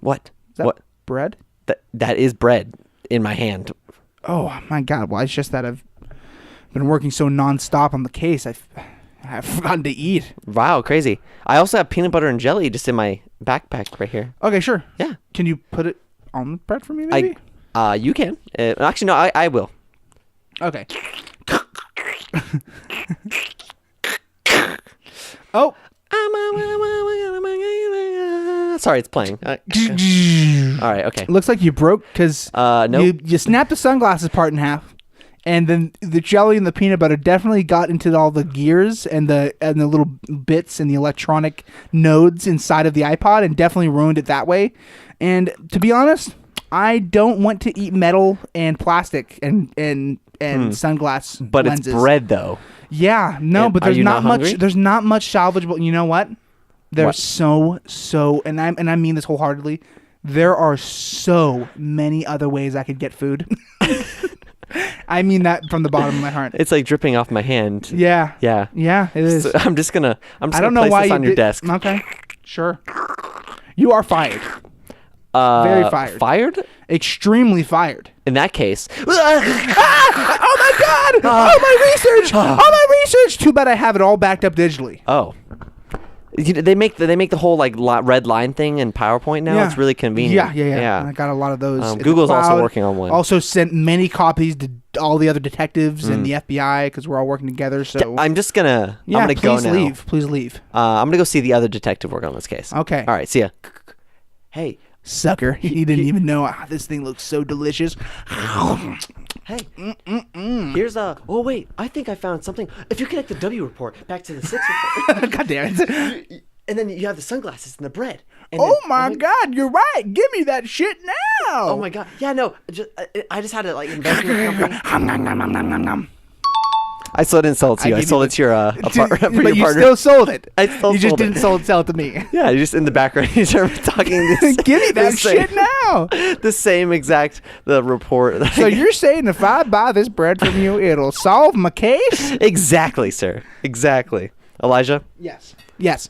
What? is that What? bread? That is bread in my hand. Oh, my God. Well, it's just that I've been working so nonstop on the case, I've forgotten to eat. Wow, crazy. I also have peanut butter and jelly just in my backpack right here. Okay, sure. Yeah. Can you put it on the bread for me, maybe? You can. Actually, no, I will. Okay. Oh. Sorry, it's playing. All right, okay. Looks like you broke because Nope. you snapped the sunglasses part in half, and then the jelly and the peanut butter definitely got into all the gears and the little bits and the electronic nodes inside of the iPod and definitely ruined it that way. And to be honest, I don't want to eat metal and plastic and sunglass But lenses. it's bread, though. Yeah, no, And but are there's you not not much. hungry? There's not much salvageable. You know what? There's What? and I mean this wholeheartedly. There are so many other ways I could get food. I mean that from the bottom of my heart. It's like dripping off my hand. Yeah. Yeah. Yeah, it is. So I'm just gonna I don't know place why this you on your did- desk. Okay, sure. You are fired. Very fired. Fired? Extremely fired. In that case. Oh my God! Oh my research! Oh my research! Too bad I have it all backed up digitally. Oh. They make the whole like red line thing in PowerPoint now. Yeah. It's really convenient. Yeah. I got a lot of those. in the Google's also cloud. working on one. Also sent many copies to all the other detectives and the FBI because we're all working together. So I'm just gonna. yeah, I'm gonna go please now. leave. Please leave. I'm gonna go see the other detective working on this case. Okay. All right. See ya. Hey. Sucker. He didn't even know this thing looks so delicious. Hey. Here's a. Oh wait. I think I found something. If you connect the W report back to the 6 report, God damn it. and then you have the sunglasses and the bread. And Oh then- my God, you're right. Give me that shit now. Oh my God. Yeah. No. I just had to like invest in a company. I still didn't sell it to you. I give sold you it to your But your you partner. still sold it. I still You just sold it. didn't sell it to me. Yeah, you're just in the background. You start talking. This, Give me that the same- shit now. The same exact report. that So I- you're saying if I buy this bread from you, it'll solve my case? exactly, sir. Exactly, Elijah. Yes. Yes.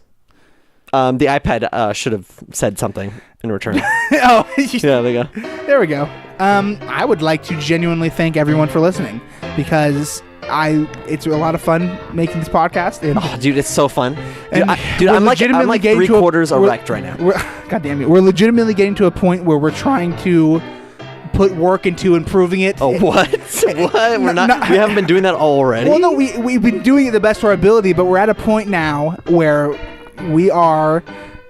The iPad should have said something in return. Oh, Yeah, there you go. there we go. I would like to genuinely thank everyone for listening because it's a lot of fun making this podcast. And, Oh, dude, it's so fun. and I'm like 3/4 erect right now. God damn it. We're legitimately getting to a point where we're trying to put work into improving it. Oh, what? What? We haven't been doing that already? Well, no, we've been doing it the best of our ability, but we're at a point now where we are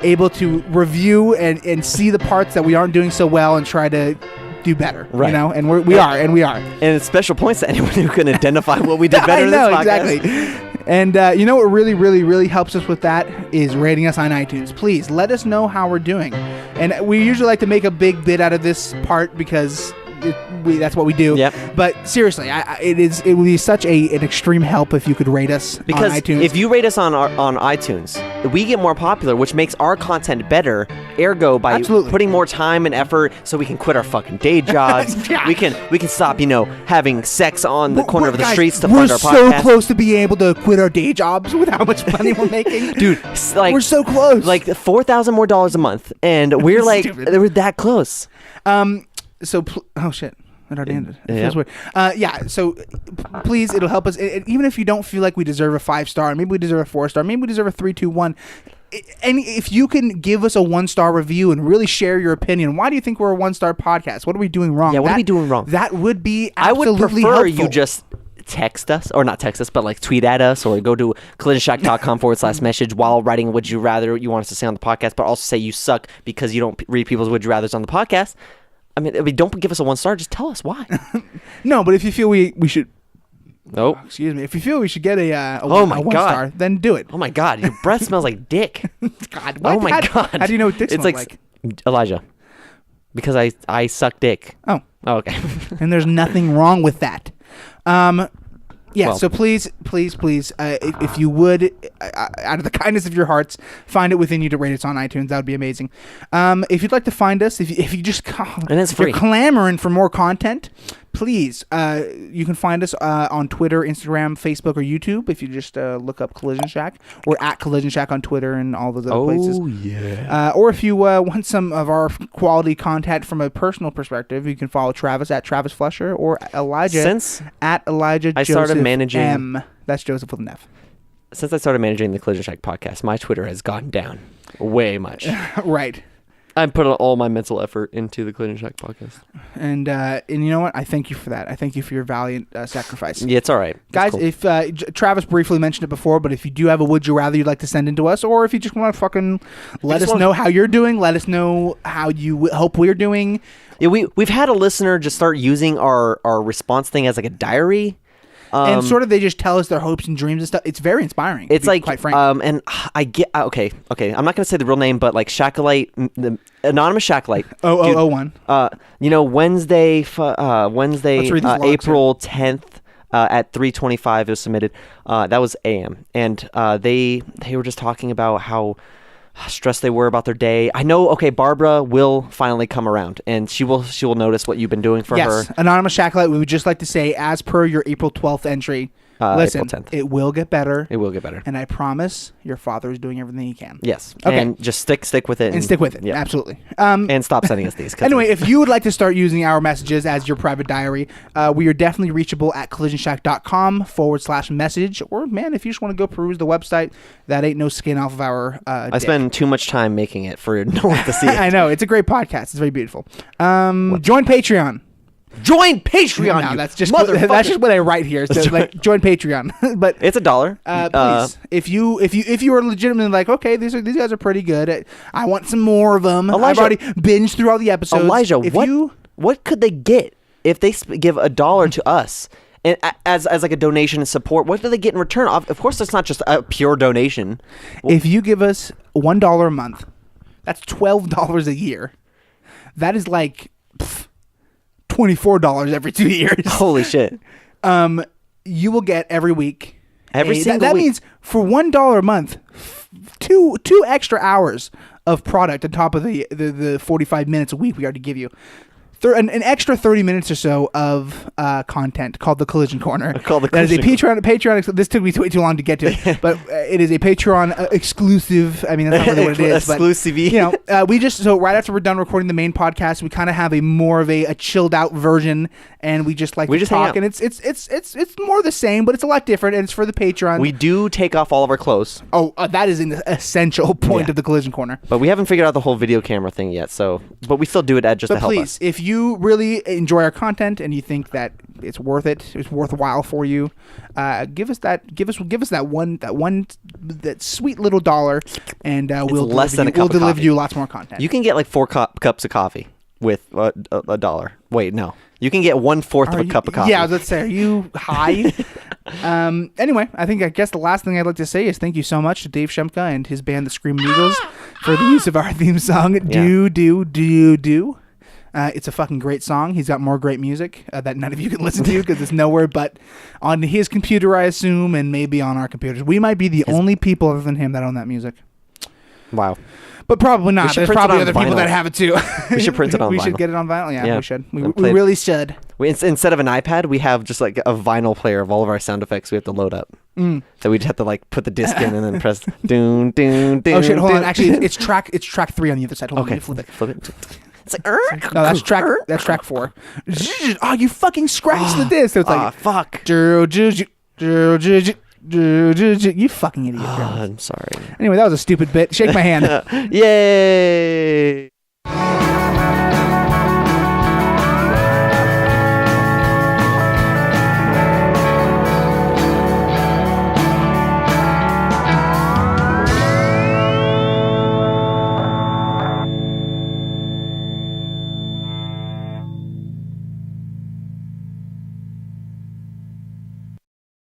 able to review and see the parts that we aren't doing so well and try to do better. Right. You know, and we are. And it's special points to anyone who can identify what we did better I in know, this podcast. exactly. And you know what really, really, really helps us with that is rating us on iTunes. Please let us know how we're doing. And we usually like to make a big bit out of this part because that's what we do. Yep. But seriously, it would be such an extreme help if you could rate us Because on iTunes. if you rate us on iTunes, we get more popular, which makes our content better. Ergo, by Absolutely. putting more time and effort, so we can quit our fucking day jobs. Yeah. We can stop, having sex on the corner of the Guys, streets to we're fund our so podcast. close to being able to quit our day jobs with how much money we're making. Dude, we're so close. Like $4,000 more a month, and we're like, Stupid. we're that close. Oh shit. It already ended. It feels weird. So please, it'll help us. Even if you don't feel like we deserve a 5-star, maybe we deserve a 4-star, maybe we deserve a 3, 2, 1. And if you can give us a 1-star review and really share your opinion, why do you think we're a 1-star podcast? What are we doing wrong? Yeah, what are we doing wrong? That would be I would absolutely prefer helpful. you just text us, or not text us, but like tweet at us, or go to collisionshack.com/message while writing would you rather you want us to say on the podcast, but also say you suck because you don't read people's would you rathers on the podcast. I mean, don't give us a 1-star. Just tell us why. No, but if you feel we should. Nope. Excuse me. If you feel we should get a Oh my 1-star, then do it. Oh my God, your breath smells like dick. God, Oh my God. How do you know what dick It's smells like Elijah, because I suck dick. Oh, okay. and there's nothing wrong with that. Yeah, Well. so please, if you would, out of the kindness of your hearts, find it within you to rate us on iTunes. That would be amazing. If you'd like to find us, if you just And it's free. you're clamoring for more content, please, you can find us on Twitter, Instagram, Facebook, or YouTube. If you just look up Collision Shack, we're at Collision Shack on Twitter and all those other places. Oh yeah. Or if you want some of our quality content from a personal perspective, you can follow Travis at Travis Flusher or Elijah Since at Elijah I Joseph started managing- M. That's Joseph with an F. Since I started managing the Collision Shack podcast, my Twitter has gone down way much. Right. I put all my mental effort into the Collision Shack podcast. And you know what? I thank you for that. I thank you for your valiant sacrifice. Yeah, it's all right. Guys, Cool. if Travis briefly mentioned it before, but if you do have a would you rather you'd like to send in to us, or if you just want to fucking let us know how you're doing, let us know how you hope we're doing. Yeah, we've had a listener just start using our response thing as like a diary. And sort of they just tell us their hopes and dreams and stuff. It's very inspiring. It's to be like, quite frank. and I get, okay. I'm not going to say the real name, but like Shackleite, the anonymous Shackleite. 0001. Wednesday, Let's read these logs April 10th at 3:25 it was submitted. That was AM. And they were just talking about how stressed they were about their day. I know, okay, Barbara will finally come around, and she will notice what you've been doing for her. Yes, Anonymous Shacklight, we would just like to say, as per your April 12th entry, listen, April 10th. it will get better. It will get better. And I promise your father is doing everything he can. Yes. Okay. And just stick with it. And stick with it. Yeah. Absolutely. And stop sending us these. Anyway, if you would like to start using our messages as your private diary, we are definitely reachable at collisionshack.com/message. Or, man, if you just want to go peruse the website, that ain't no skin off of our I spend too much time making it for no one to see it. I know. It's a great podcast. It's very beautiful. Join Patreon. Join Patreon. No, you that's just motherfucker. that's just what I write here. So like, join Patreon. But It's $1. please, if you are legitimately like, okay, these guys are pretty good. I want some more of them. I've Elijah- already binged through all the episodes. Elijah, if what could they get if they give $1 to us? And as like a donation and support, what do they get in return? Of course, it's not just a pure donation. if you give us $1 a month, that's $12 a year. That is like $24 every 2 years. Holy shit! You will get every week. Every single that week. means for $1 a month, two extra hours of product on top of the 45 minutes a week we already give you. an extra 30 minutes or so of content called the Collision Corner. That is a Patreon. This took me way too long to get to it, but it is a Patreon exclusive. I mean, that's not really what it is. Exclusive. We just right after we're done recording the main podcast, we kind of have a more of a chilled out version, and we just talk, and it's more the same, but it's a lot different, and it's for the Patreon. We do take off all of our clothes. That is an essential point of the Collision Corner. But we haven't figured out the whole video camera thing yet, but we still do it to help us. If you really enjoy our content and you think that it's worthwhile for you, give us that sweet little $1, and we'll deliver you lots more content. You can get like 4 cups of coffee with $1. Wait, no. You can get 1/4 of a cup of coffee. Yeah, I was about to say, are you high? Anyway, I guess the last thing I'd like to say is thank you so much to Dave Shemka and his band, the Screaming Eagles, for the use of our theme song, Do. It's a fucking great song. He's got more great music that none of you can listen to because it's nowhere but on his computer, I assume, and maybe on our computers. We might be the only people other than him that own that music. Wow. But probably not. There's probably other people that have it too. We should print it on vinyl. We should get it on vinyl. Yeah, we should. We really should. Instead of an iPad, we have just like a vinyl player of all of our sound effects we have to load up. So we'd have to like put the disc in and then press doon, doon, doon. Oh shit, hold on. Actually, it's track 3 on the other side. Hold on, flip it. It's like, no, that's track 4. Oh, you fucking scratched the disc. So it's like, fuck. You fucking idiot. I'm sorry. Anyway, that was a stupid bit. Shake my hand. Yay.